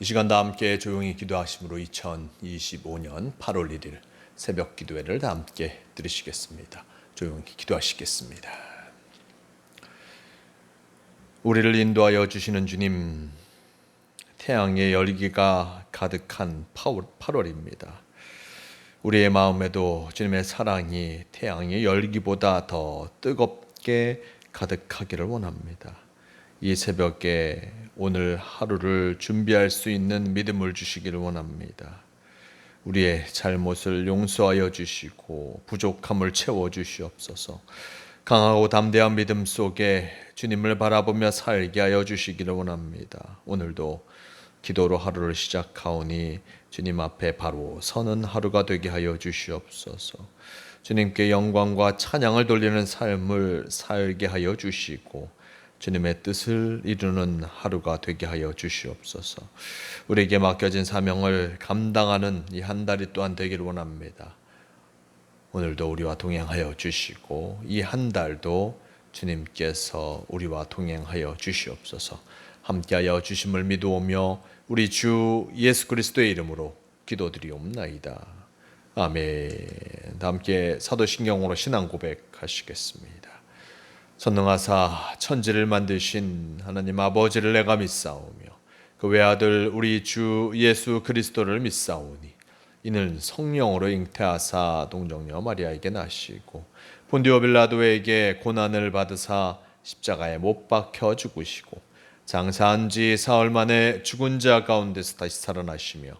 이 시간 다 함께 조용히 기도하심으로 2025년 8월 1일 새벽 기도회를 다 함께 들으시겠습니다. 조용히 기도하시겠습니다. 우리를 인도하여 주시는 주님, 태양의 열기가 가득한 8월입니다. 우리의 마음에도 주님의 사랑이 태양의 열기보다 더 뜨겁게 가득하기를 원합니다. 이 새벽에 오늘 하루를 준비할 수 있는 믿음을 주시기를 원합니다. 우리의 잘못을 용서하여 주시고 부족함을 채워 주시옵소서. 강하고 담대한 믿음 속에 주님을 바라보며 살게 하여 주시기를 원합니다. 오늘도 기도로 하루를 시작하오니 주님 앞에 바로 서는 하루가 되게 하여 주시옵소서. 주님께 영광과 찬양을 돌리는 삶을 살게 하여 주시고 주님의 뜻을 이루는 하루가 되게 하여 주시옵소서. 우리에게 맡겨진 사명을 감당하는 이 한 달이 또한 되기를 원합니다. 오늘도 우리와 동행하여 주시고 이 한 달도 주님께서 우리와 동행하여 주시옵소서. 함께하여 주심을 믿으오며 우리 주 예수 그리스도의 이름으로 기도드리옵나이다. 아멘. 함께 사도신경으로 신앙 고백하시겠습니다. 전능하사 천지를 만드신 하나님 아버지를 내가 믿사오며 그 외아들 우리 주 예수 그리스도를 믿사오니 이는 성령으로 잉태하사 동정녀 마리아에게 나시고 본디오 빌라도에게 고난을 받으사 십자가에 못 박혀 죽으시고 장사한 지 사흘 만에 죽은 자 가운데서 다시 살아나시며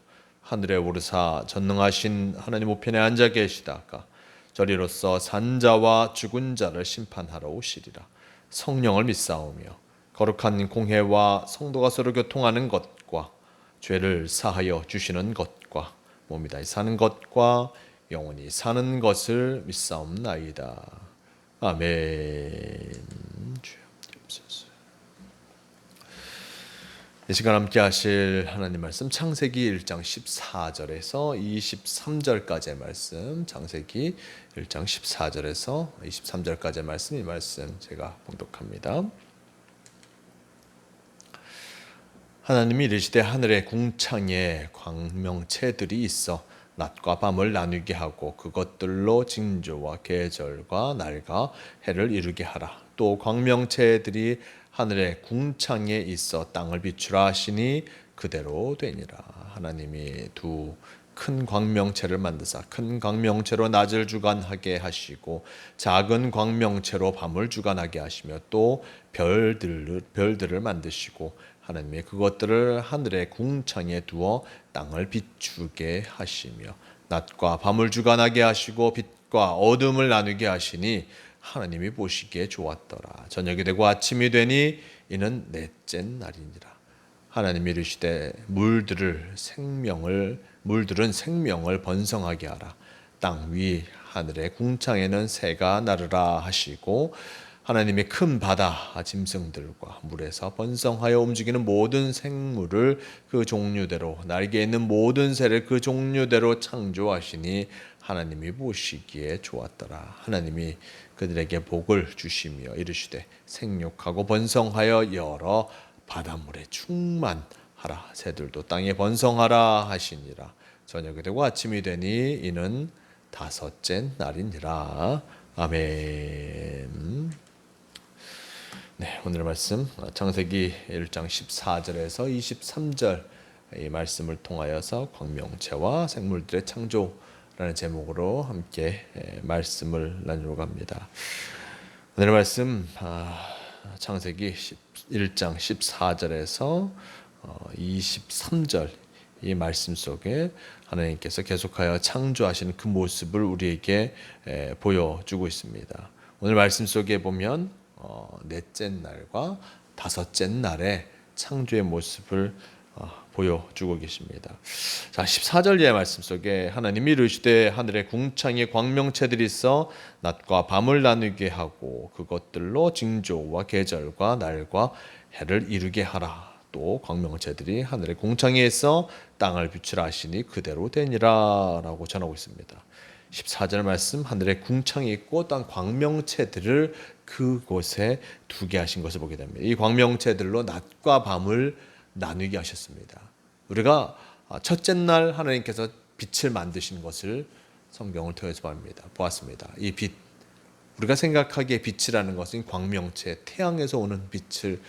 하늘에 오르사 전능하신 하나님 우편에 앉아 계시다가 저리로서 산자와 죽은 자를 심판하러 오시리라. 성령을 믿사오며 거룩한 공회와 성도가 서로 교통하는 것과 죄를 사하여 주시는 것과 몸이 다시 사는 것과 영원히 사는 것을 믿사옵나이다. 아멘. 주여옵소서. 이 시간 함께 하실 하나님 말씀 창세기 1장 14절에서 23절까지의 말씀, 창세기 1장 14절에서 23절까지의 말씀, 이 말씀 제가 봉독합니다. 하나님이 이르시되 하늘의 궁창에 광명체들이 있어 낮과 밤을 나누게 하고 그것들로 징조와 계절과 날과 해를 이루게 하라. 또 광명체들이 하늘의 궁창에 있어 땅을 비추라 하시니 그대로 되니라. 하나님이 두 큰 광명체를 만드사 큰 광명체로 낮을 주관하게 하시고 작은 광명체로 밤을 주관하게 하시며 또 별들을 만드시고 하나님이 그것들을 하늘의 궁창에 두어 땅을 비추게 하시며 낮과 밤을 주관하게 하시고 빛과 어둠을 나누게 하시니 하나님이 보시기에 좋았더라. 저녁이 되고 아침이 되니 이는 넷째 날이니라. 하나님이 이르시되 물들은 생명을 번성하게 하라. 땅 위 하늘의 궁창에는 새가 나르라 하시고 하나님이 큰 바다 짐승들과 물에서 번성하여 움직이는 모든 생물을 그 종류대로 날개 있는 모든 새를 그 종류대로 창조하시니 하나님이 보시기에 좋았더라. 하나님이 그들에게 복을 주시며 이르시되 생육하고 번성하여 여러 바닷물에 충만하라. 새들도 땅에 번성하라 하시니라. 저녁이 되고 아침이 되니 이는 다섯째 날이니라. 아멘. 네, 오늘 말씀 창세기 1장 14절에서 23절 이 말씀을 통하여서 광명체와 생물들의 창조라는 제목으로 함께 말씀을 나누려고 합니다. 오늘 말씀 창세기 1장 14절에서 23절 이 말씀 속에 하나님께서 계속하여 창조하시는 그 모습을 우리에게 보여주고 있습니다. 오늘 말씀 속에 보면 넷째 날과 다섯째 날의 창조의 모습을 보여주고 계십니다. 자, 14절 이하의 말씀 속에 하나님이 이르시되 하늘의 궁창에 광명체들이 있어 낮과 밤을 나누게 하고 그것들로 징조와 계절과 날과 해를 이루게 하라. 또 광명체들이 하늘의 궁창에 있어 땅을 비추라 하시니 그대로 되니라 라고 전하고 있습니다. 14절 말씀 하늘의 궁창이 있고 땅 광명체들을 그곳에 두게 하신 것을 보게 됩니다. 이 광명체들로 낮과 밤을 나누게 하셨습니다. 우리가 첫째 날 하나님께서 빛을 만드신 것을 성경을 통해서 보았습니다. 이 빛, 우리가 생각하기에 빛이라는 것은 광명체, 태양에서 오는 빛을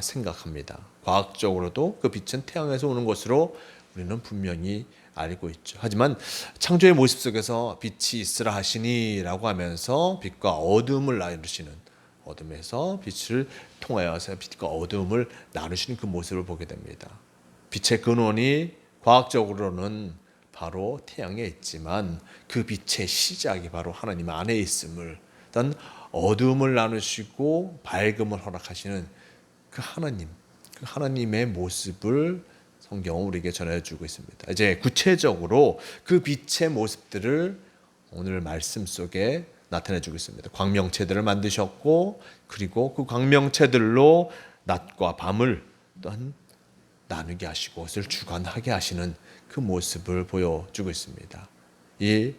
생각합니다. 과학적으로도 그 빛은 태양에서 오는 것으로 우리는 분명히 알고 있죠. 하지만 창조의 모습 속에서 빛이 있으라 하시니라고 하면서 빛과 어둠을 나누시는, 어둠에서 빛을 통하여서 빛과 어둠을 나누시는 그 모습을 보게 됩니다. 빛의 근원이 과학적으로는 바로 태양에 있지만 그 빛의 시작이 바로 하나님 안에 있음을, 일단 어둠을 나누시고 밝음을 허락하시는 그 하나님의 모습을 성경은 우리에게 전해주고 있습니다. 이제 구체적으로 그 빛의 모습들을 오늘 말씀 속에 나타내주고 있습니다. 광명체들을 만드셨고, 그리고 그 광명체들로 낮과 밤을 또한 나누게 하시고 그것을 주관하게 하시는 그 모습을 보여주고 있습니다. 이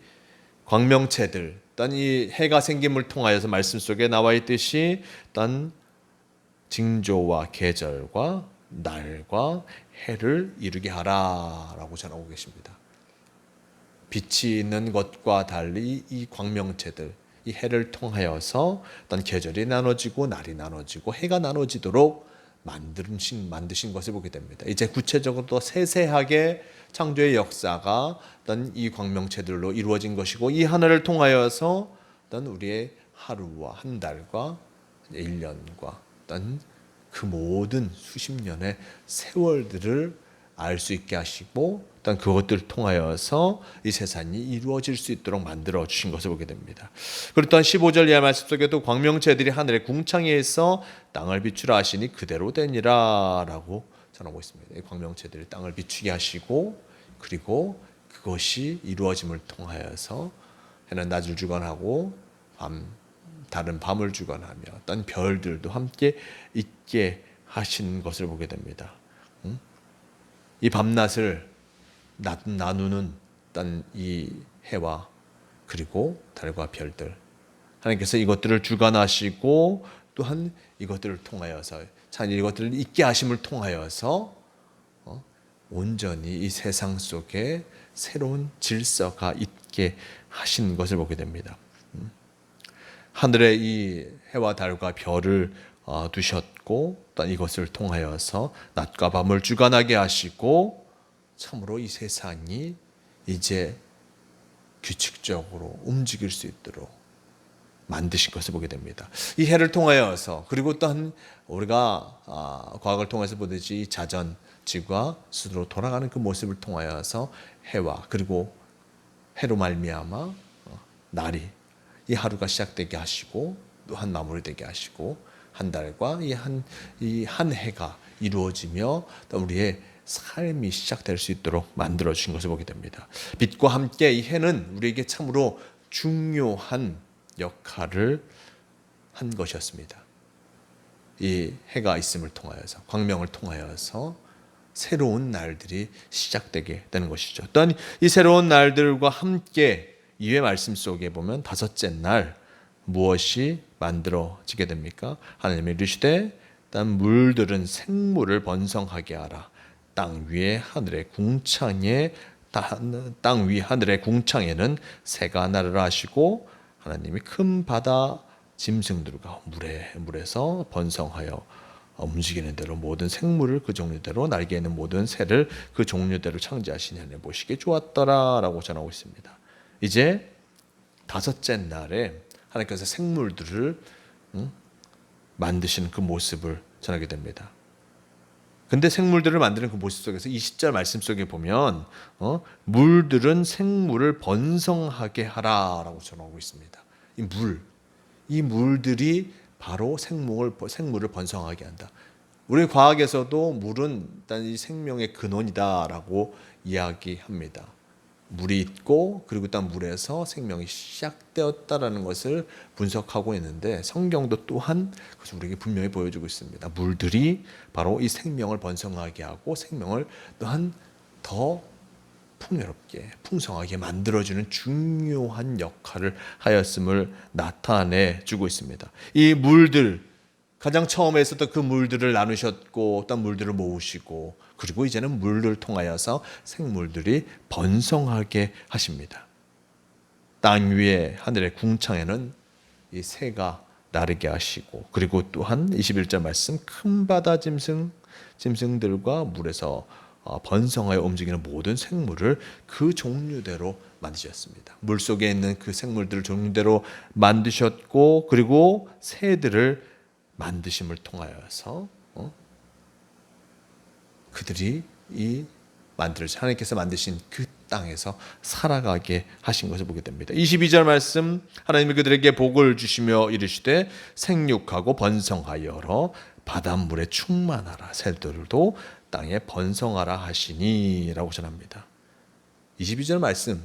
광명체들, 단 이 해가 생김을 통하여서 말씀 속에 나와 있듯이 단 징조와 계절과 날과 해를 이루게 하라라고 전하고 계십니다. 빛이 있는 것과 달리 이 광명체들, 이 해를 통하여서 어떤 계절이 나눠지고 날이 나눠지고 해가 나눠지도록 만드신 것을 보게 됩니다. 이제 구체적으로 더 세세하게 창조의 역사가 어떤 이 광명체들로 이루어진 것이고, 이 하늘을 통하여서 어떤 우리의 하루와 한 달과 1년과 어떤 그 모든 수십 년의 세월들을 알 수 있게 하시고, 일단 그것들을 통하여서 이 세상이 이루어질 수 있도록 만들어 주신 것을 보게 됩니다. 그리고 또한 15절 이하 말씀 속에도 광명체들이 하늘의 궁창에 있어 땅을 비추라 하시니 그대로 되니라라고 전하고 있습니다. 광명체들이 땅을 비추게 하시고, 그리고 그것이 이루어짐을 통하여서 해는 낮을 주관하고 다른 밤을 주관하며 어떤 별들도 함께 있게 하신 것을 보게 됩니다. 이 밤낮을 나누는 이 해와 그리고 달과 별들, 하나님께서 이것들을 주관하시고 또한 이것들을 통하여서 참 이것들을 있게 하심을 통하여서 온전히 이 세상 속에 새로운 질서가 있게 하신 것을 보게 됩니다. 하늘에 이 해와 달과 별을 두셨고, 또 이것을 통하여서 낮과 밤을 주관하게 하시고, 참으로 이 세상이 이제 규칙적으로 움직일 수 있도록 만드신 것을 보게 됩니다. 이 해를 통하여서, 그리고 또한 우리가 과학을 통해서 보듯이 이 자전 지구가 스스로 돌아가는 그 모습을 통하여서 해와 그리고 해로 말미암아 날이 이 하루가 시작되게 하시고 또 한 마무리되게 하시고 한 달과 이 한 해가 이루어지며 우리의 삶이 시작될 수 있도록 만들어 주신 것을 보게 됩니다. 빛과 함께 이 해는 우리에게 참으로 중요한 역할을 한 것이었습니다. 이 해가 있음을 통하여서, 광명을 통하여서 새로운 날들이 시작되게 되는 것이죠. 또한 이 새로운 날들과 함께 이회 말씀 속에 보면 다섯째 날 무엇이 만들어지게 됩니까? 하나님이 이르시되 땅 물들은 생물을 번성하게 하라. 땅 위 하늘의 궁창에는 새가 나르라 하시고, 하나님이 큰 바다 짐승들과 물에서 번성하여 움직이는 대로 모든 생물을 그 종류대로, 날개 있는 모든 새를 그 종류대로 창조하시니 하나님 보시기에 좋았더라라고 전하고 있습니다. 이제 다섯째 날에 하나님께서 생물들을 만드시는 그 모습을 전하게 됩니다. 근데 생물들을 만드는 그 모습 속에서 20절 말씀 속에 보면 물들은 생물을 번성하게 하라라고 전하고 있습니다. 이 물들이 바로 생물을 번성하게 한다. 우리 과학에서도 물은 일단 이 생명의 근원이다라고 이야기합니다. 물이 있고 그리고 일단 물에서 생명이 시작되었다라는 것을 분석하고 있는데, 성경도 또한 그것을 우리에게 분명히 보여주고 있습니다. 물들이 바로 이 생명을 번성하게 하고 생명을 또한 더 풍요롭게 풍성하게 만들어주는 중요한 역할을 하였음을 나타내 주고 있습니다. 이 물들 가장 처음에 있었던 그 물들을 나누셨고 어떤 물들을 모으시고 그리고 이제는 물을 통하여서 생물들이 번성하게 하십니다. 땅 위에 하늘의 궁창에는 이 새가 나르게 하시고 그리고 또한 21절 말씀 큰 바다 짐승들과 물에서 번성하여 움직이는 모든 생물을 그 종류대로 만드셨습니다. 물속에 있는 그 생물들을 종류대로 만드셨고 그리고 새들을 만드심을 통하여서 그들이 이 하나님께서 만드신 그 땅에서 살아가게 하신 것을 보게 됩니다. 22절 말씀 하나님이 그들에게 복을 주시며 이르시되 생육하고 번성하여러 바닷물에 충만하라 새들도 땅에 번성하라 하시니라고 전합니다. 22절 말씀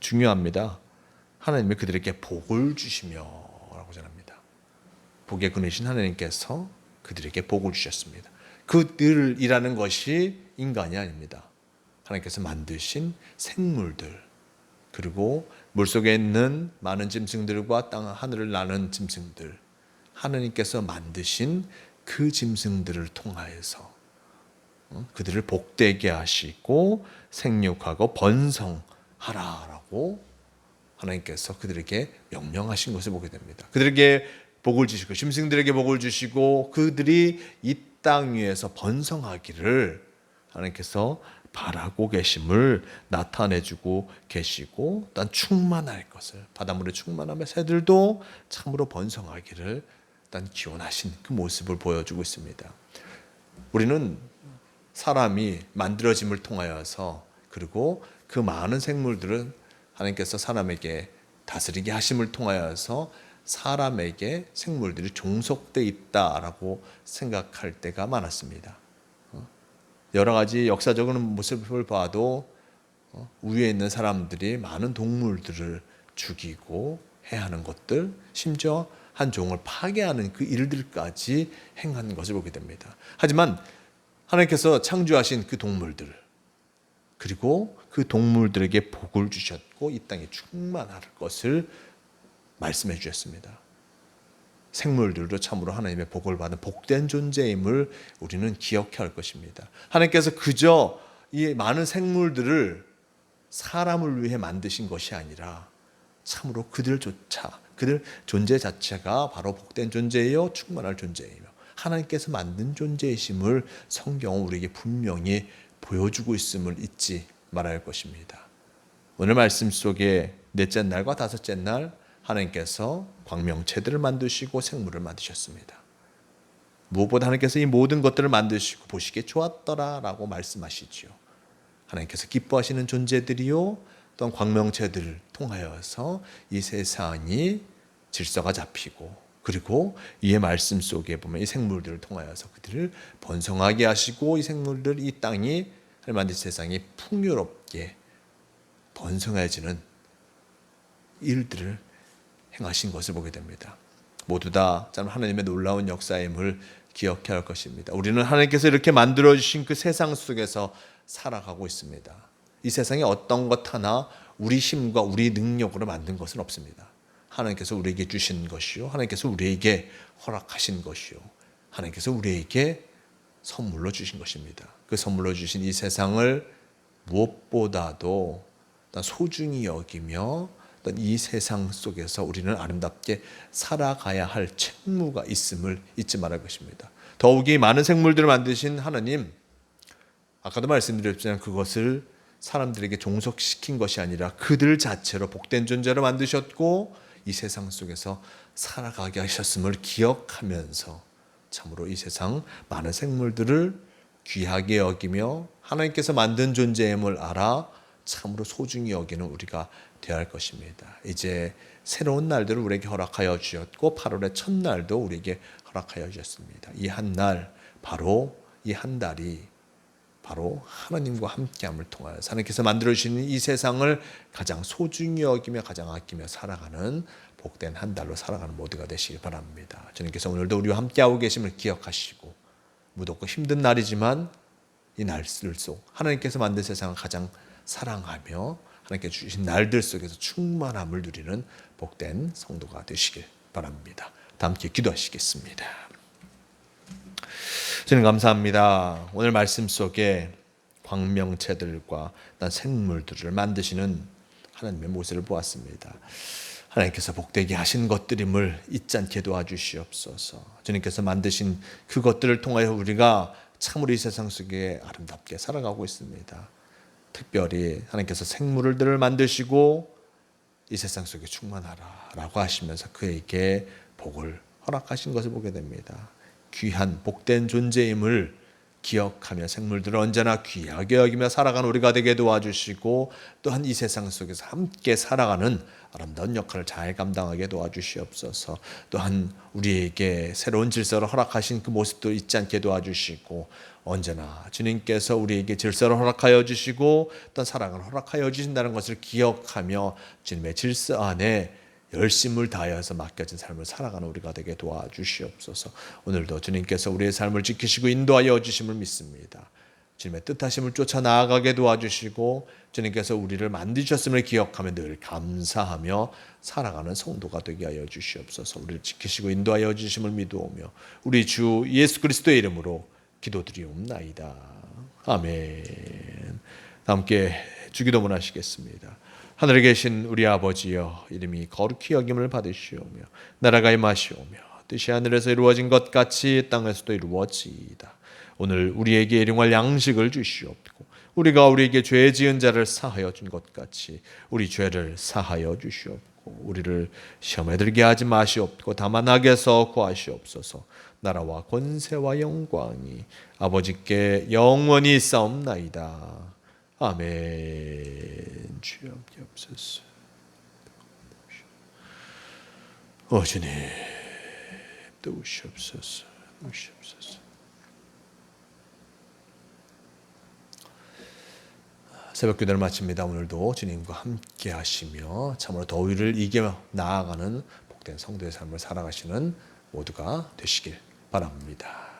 중요합니다. 하나님이 그들에게 복을 주시며 라고 전합니다. 복의 근이신 하나님께서 그들에게 복을 주셨습니다. 그들이라는 것이 인간이 아닙니다. 하나님께서 만드신 생물들 그리고 물속에 있는 많은 짐승들과 땅 하늘을 나는 짐승들 하나님께서 만드신 그 짐승들을 통하여서 그들을 복되게 하시고 생육하고 번성하라라고 하나님께서 그들에게 명령하신 것을 보게 됩니다. 그들에게 복을 주시고 짐승들에게 복을 주시고 그들이 이 땅 위에서 번성하기를 하나님께서 바라고 계심을 나타내주고 계시고 또 충만할 것을 바닷물에 충만하며 새들도 참으로 번성하기를 기원하신 그 모습을 보여주고 있습니다. 우리는 사람이 만들어짐을 통하여서 그리고 그 많은 생물들은 하나님께서 사람에게 다스리게 하심을 통하여서 사람에게 생물들이 종속되어 있다라고 생각할 때가 많았습니다. 여러 가지 역사적인 모습을 봐도 위에 있는 사람들이 많은 동물들을 죽이고 해하는 것들, 심지어 한 종을 파괴하는 그 일들까지 행한 것을 보게 됩니다. 하지만 하나님께서 창조하신 그 동물들 그리고 그 동물들에게 복을 주셨고 이 땅에 충만할 것을 말씀해 주셨습니다. 생물들도 참으로 하나님의 복을 받은 복된 존재임을 우리는 기억해야 할 것입니다. 하나님께서 그저 이 많은 생물들을 사람을 위해 만드신 것이 아니라 참으로 그들 존재 자체가 바로 복된 존재이요 충만할 존재이며 하나님께서 만든 존재이심을 성경은 우리에게 분명히 보여주고 있음을 잊지 말아야 할 것입니다. 오늘 말씀 속에 넷째 날과 다섯째 날 하나님께서 광명체들을 만드시고 생물을 만드셨습니다. 무엇보다 하나님께서 이 모든 것들을 만드시고 보시기에 좋았더라라고 말씀하시지요. 하나님께서 기뻐하시는 존재들이요 또한 광명체들을 통하여서 이 세상이 질서가 잡히고 그리고 이의 말씀 속에 보면 이 생물들을 통하여서 그들을 번성하게 하시고 이 생물들 이 땅이 만든 세상이 풍요롭게 번성해지는 일들을 행하신 것을 보게 됩니다. 모두 다 하나님의 놀라운 역사임을 기억해야 할 것입니다. 우리는 하나님께서 이렇게 만들어주신 그 세상 속에서 살아가고 있습니다. 이 세상에 어떤 것 하나 우리 힘과 우리 능력으로 만든 것은 없습니다. 하나님께서 우리에게 주신 것이요 하나님께서 우리에게 허락하신 것이요 하나님께서 우리에게 선물로 주신 것입니다. 그 선물로 주신 이 세상을 무엇보다도 소중히 여기며 이 세상 속에서 우리는 아름답게 살아가야 할 책무가 있음을 잊지 말할 것입니다. 더욱이 많은 생물들을 만드신 하나님, 아까도 말씀드렸지만 그것을 사람들에게 종속시킨 것이 아니라 그들 자체로 복된 존재로 만드셨고 이 세상 속에서 살아가게 하셨음을 기억하면서 참으로 이 세상 많은 생물들을 귀하게 여기며 하나님께서 만든 존재임을 알아 참으로 소중히 여기는 우리가 되어야 할 것입니다. 이제 새로운 날들을 우리에게 허락하여 주셨고 8월의 첫날도 우리에게 허락하여 주셨습니다. 이 한 날 바로 이 한 달이 바로 하나님과 함께함을 통하여 하나님께서 만들어주시는 이 세상을 가장 소중히 여기며 가장 아끼며 살아가는 복된 한 달로 살아가는 모두가 되시길 바랍니다. 주님께서 오늘도 우리와 함께하고 계심을 기억하시고 무덥고 힘든 날이지만 이 날들 속 하나님께서 만든 세상을 가장 사랑하며 하나님께 주신 날들 속에서 충만함을 누리는 복된 성도가 되시길 바랍니다. 다 함께 기도하시겠습니다. 주님 감사합니다. 오늘 말씀 속에 광명체들과 생물들을 만드시는 하나님의 모습을 보았습니다. 하나님께서 복되게 하신 것들임을 잊지 않게 도와주시옵소서. 주님께서 만드신 그것들을 통하여 우리가 참으로 이 세상 속에 아름답게 살아가고 있습니다. 특별히 하나님께서 생물들을 만드시고 이 세상 속에 충만하라 라고 하시면서 그에게 복을 허락하신 것을 보게 됩니다. 귀한 복된 존재임을 기억하며 생물들을 언제나 귀하게 여기며 살아가는 우리가 되게 도와주시고, 또한 이 세상 속에서 함께 살아가는 아름다운 역할을 잘 감당하게 도와주시옵소서. 또한 우리에게 새로운 질서를 허락하신 그 모습도 잊지 않게 도와주시고, 언제나 주님께서 우리에게 질서를 허락하여 주시고 또 사랑을 허락하여 주신다는 것을 기억하며 주님의 질서 안에 열심을 다하여서 맡겨진 삶을 살아가는 우리가 되게 도와주시옵소서. 오늘도 주님께서 우리의 삶을 지키시고 인도하여 주심을 믿습니다. 주님의 뜻하심을 쫓아 나아가게 도와주시고 주님께서 우리를 만드셨음을 기억하며 늘 감사하며 살아가는 성도가 되게 하여 주시옵소서. 우리를 지키시고 인도하여 주심을 믿으오며 우리 주 예수 그리스도의 이름으로 기도드리옵나이다. 아멘. 함께 주기도문 하시겠습니다. 하늘에 계신 우리 아버지여, 이름이 거룩히 여김을 받으시오며 나라가 임하시오며 뜻이 하늘에서 이루어진 것 같이 땅에서도 이루어지이다. 오늘 우리에게 일용할 양식을 주시옵고 우리가 우리에게 죄 지은 자를 사하여 준 것 같이 우리 죄를 사하여 주시옵고 우리를 시험에 들게 하지 마시옵고 다만 악에서 구하시옵소서. 나라와 권세와 영광이 아버지께 영원히 있사옵나이다. 아멘. 주여옵소서. 주님 도우시옵소서. 새벽 기도를 마칩니다. 오늘도 주님과 함께 하시며 참으로 더위를 이겨 나아가는 복된 성도의 삶을 살아가시는 모두가 되시길 바랍니다.